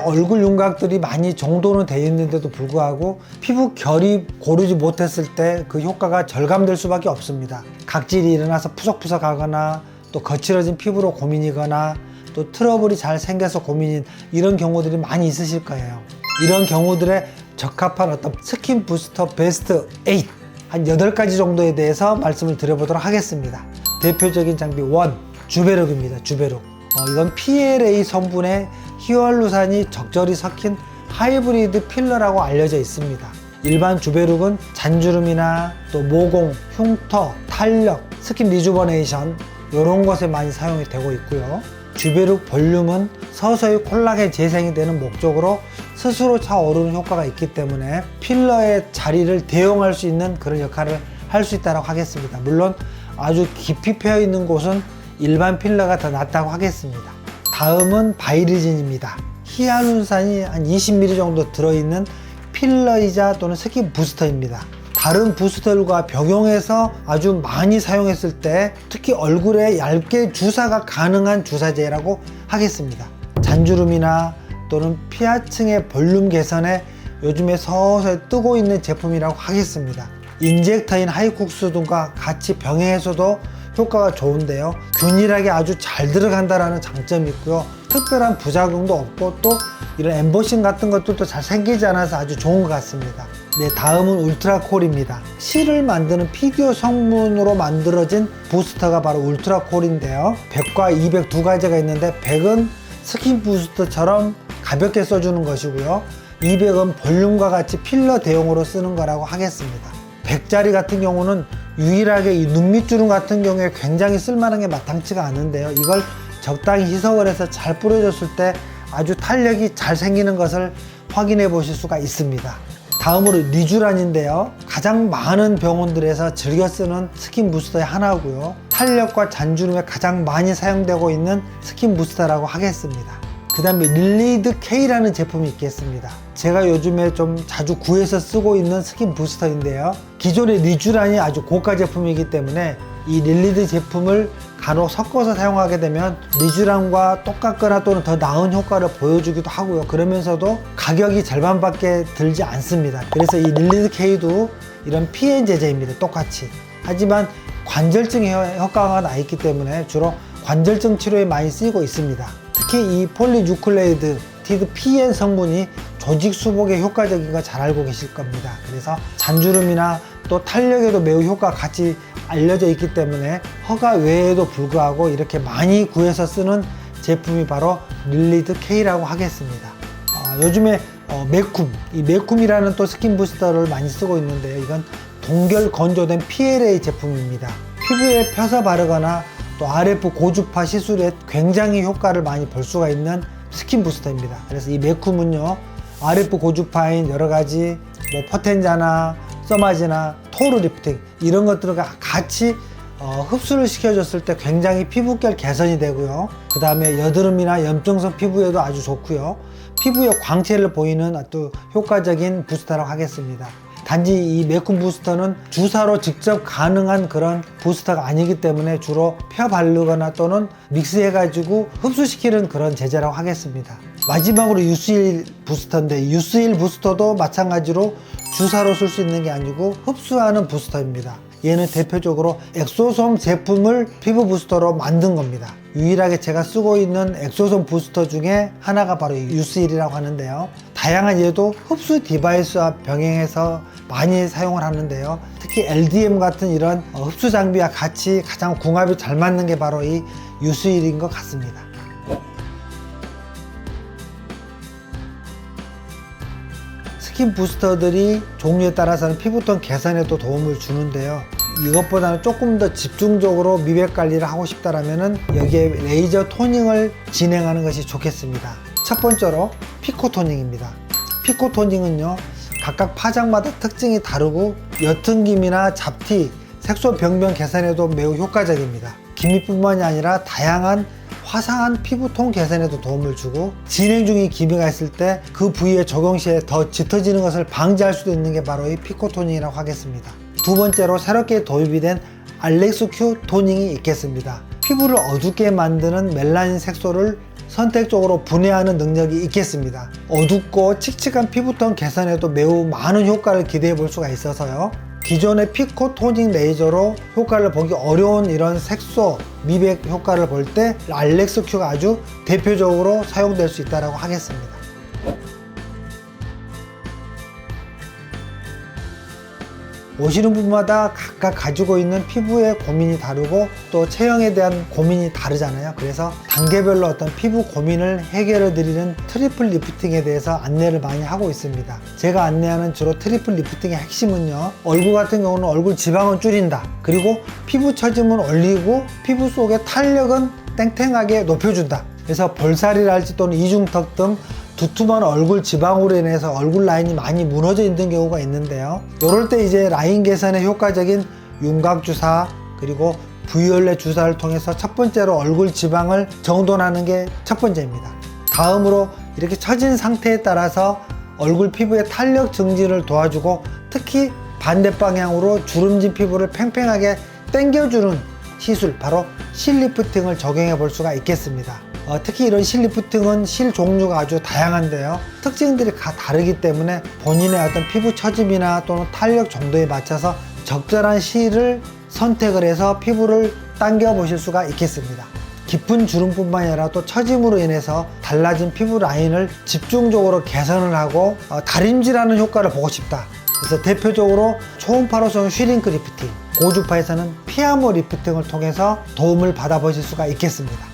얼굴 윤곽들이 많이 정돈은 되어 있는데도 불구하고 피부 결이 고르지 못했을 때 그 효과가 절감될 수밖에 없습니다. 각질이 일어나서 푸석푸석하거나 또 거칠어진 피부로 고민이거나 또 트러블이 잘 생겨서 고민인 이런 경우들이 많이 있으실 거예요. 이런 경우들에 적합한 어떤 스킨 부스터 베스트 8 한 8가지 정도에 대해서 말씀을 드려보도록 하겠습니다. 대표적인 장비 1, 주베룩입니다. 주베룩. 이건 PLA 성분의 히알루산이 적절히 섞인 하이브리드 필러라고 알려져 있습니다. 일반 주베룩은 잔주름이나 또 모공, 흉터, 탄력, 스킨 리주버네이션 이런 것에 많이 사용이 되고 있고요. 주베룩 볼륨은 서서히 콜라겐 재생이 되는 목적으로 스스로 차오르는 효과가 있기 때문에 필러의 자리를 대용할 수 있는 그런 역할을 할 수 있다고 하겠습니다. 물론 아주 깊이 패여 있는 곳은 일반 필러가 더 낫다고 하겠습니다. 다음은 바이리진입니다. 히알루산이 한 20ml 정도 들어있는 필러이자 또는 스킨 부스터입니다. 다른 부스터들과 병용해서 아주 많이 사용했을 때 특히 얼굴에 얇게 주사가 가능한 주사제라고 하겠습니다. 잔주름이나 또는 피하층의 볼륨 개선에 요즘에 서서히 뜨고 있는 제품이라고 하겠습니다. 인젝터인 하이쿡스 등과 같이 병행해서도 효과가 좋은데요. 균일하게 아주 잘 들어간다는 장점이 있고요. 특별한 부작용도 없고 또 이런 엠보싱 같은 것들도 잘 생기지 않아서 아주 좋은 것 같습니다. 네, 다음은 울트라콜입니다. 실을 만드는 피규어 성분으로 만들어진 부스터가 바로 울트라콜인데요. 100과 200 두 가지가 있는데 100은 스킨 부스터처럼 가볍게 써주는 것이고요. 200은 볼륨과 같이 필러 대용으로 쓰는 거라고 하겠습니다. 100짜리 같은 경우는 유일하게 이 눈밑주름 같은 경우에 굉장히 쓸만한 게 마땅치가 않은데요. 이걸 적당히 희석을 해서 잘 뿌려줬을 때 아주 탄력이 잘 생기는 것을 확인해 보실 수가 있습니다. 다음으로 리쥬란인데요. 가장 많은 병원들에서 즐겨 쓰는 스킨 부스터의 하나고요. 탄력과 잔주름에 가장 많이 사용되고 있는 스킨 부스터라고 하겠습니다. 그 다음에 릴리드 K라는 제품이 있겠습니다. 제가 요즘에 좀 자주 구해서 쓰고 있는 스킨 부스터인데요. 기존의 리쥬란이 아주 고가 제품이기 때문에 이 릴리드 제품을 간혹 섞어서 사용하게 되면 리쥬란과 똑같거나 또는 더 나은 효과를 보여주기도 하고요. 그러면서도 가격이 절반밖에 들지 않습니다. 그래서 이 릴리드 K도 이런 PN 제제입니다. 똑같이. 하지만 관절증에 효과가 나 있기 때문에 주로 관절증 치료에 많이 쓰이고 있습니다. 특히 이 폴리뉴클레이드 티드 PN 성분이 조직 수복에 효과적인 거 잘 알고 계실 겁니다. 그래서 잔주름이나 또 탄력에도 매우 효과가 같이 알려져 있기 때문에 허가 외에도 불구하고 이렇게 많이 구해서 쓰는 제품이 바로 릴리드 K라고 하겠습니다. 요즘에 메쿰, 이 메쿰이라는 또 스킨 부스터를 많이 쓰고 있는데요. 이건 동결 건조된 PLA 제품입니다. 피부에 펴서 바르거나 또 RF 고주파 시술에 굉장히 효과를 많이 볼 수가 있는 스킨 부스터입니다. 그래서 이 메쿰은요, RF 고주파인 여러 가지 뭐 포텐자나 써마지나 토르 리프팅 이런 것들과 같이 흡수를 시켜줬을 때 굉장히 피부결 개선이 되고요. 그 다음에 여드름이나 염증성 피부에도 아주 좋고요. 피부에 광채를 보이는 아주 효과적인 부스터라고 하겠습니다. 단지 이 메쿰 부스터는 주사로 직접 가능한 그런 부스터가 아니기 때문에 주로 펴 바르거나 또는 믹스해가지고 흡수시키는 그런 제제라고 하겠습니다. 마지막으로 유스힐 부스터인데 유스힐 부스터도 마찬가지로 주사로 쓸 수 있는 게 아니고 흡수하는 부스터입니다. 얘는 대표적으로 엑소솜 제품을 피부 부스터로 만든 겁니다. 유일하게 제가 쓰고 있는 엑소솜 부스터 중에 하나가 바로 유스힐이라고 하는데요. 다양한 얘도 흡수 디바이스와 병행해서 많이 사용을 하는데요. 특히 LDM 같은 이런 흡수 장비와 같이 가장 궁합이 잘 맞는 게 바로 이 유스힐인 것 같습니다. 스킨 부스터들이 종류에 따라서는 피부톤 개선에도 도움을 주는데요. 이것보다는 조금 더 집중적으로 미백 관리를 하고 싶다면 여기에 레이저 토닝을 진행하는 것이 좋겠습니다. 첫 번째로 피코 토닝입니다. 피코 토닝은요, 각각 파장마다 특징이 다르고 옅은 기미나 잡티, 색소 변경 개선에도 매우 효과적입니다. 기미뿐만이 아니라 다양한 화사한 피부톤 개선에도 도움을 주고 진행 중인 기미가 있을 때 그 부위에 적용 시에 더 짙어지는 것을 방지할 수도 있는 게 바로 이 피코 토닝이라고 하겠습니다. 두 번째로 새롭게 도입이 된 알렉스 큐 토닝이 있겠습니다. 피부를 어둡게 만드는 멜라닌 색소를 선택적으로 분해하는 능력이 있겠습니다. 어둡고 칙칙한 피부톤 개선에도 매우 많은 효과를 기대해 볼 수가 있어서요. 기존의 피코 토닝 레이저로 효과를 보기 어려운 이런 색소, 미백 효과를 볼 때 알렉스 큐가 아주 대표적으로 사용될 수 있다고 하겠습니다. 오시는 분마다 각각 가지고 있는 피부의 고민이 다르고 또 체형에 대한 고민이 다르잖아요. 그래서 단계별로 어떤 피부 고민을 해결해 드리는 트리플 리프팅에 대해서 안내를 많이 하고 있습니다. 제가 안내하는 주로 트리플 리프팅의 핵심은요, 얼굴 같은 경우는 얼굴 지방은 줄인다, 그리고 피부 처짐은 올리고 피부 속의 탄력은 탱탱하게 높여준다. 그래서 볼살이랄지 또는 이중턱 등 두툼한 얼굴 지방으로 인해서 얼굴 라인이 많이 무너져 있는 경우가 있는데요. 이럴 때 이제 라인 개선에 효과적인 윤곽 주사 그리고 부위올레 주사를 통해서 첫 번째로 얼굴 지방을 정돈하는 게 첫 번째입니다. 다음으로 이렇게 처진 상태에 따라서 얼굴 피부의 탄력 증진을 도와주고 특히 반대 방향으로 주름진 피부를 팽팽하게 당겨주는 시술, 바로 실리프팅을 적용해 볼 수가 있겠습니다. 특히 이런 실리프팅은 실 종류가 아주 다양한데요. 특징들이 다 다르기 때문에 본인의 어떤 피부 처짐이나 또는 탄력 정도에 맞춰서 적절한 실을 선택을 해서 피부를 당겨 보실 수가 있겠습니다. 깊은 주름뿐만 아니라 또 처짐으로 인해서 달라진 피부 라인을 집중적으로 개선을 하고 다림질하는 효과를 보고 싶다. 그래서 대표적으로 초음파로성 슈링크 리프팅, 고주파에서는 피아모 리프팅을 통해서 도움을 받아보실 수가 있겠습니다.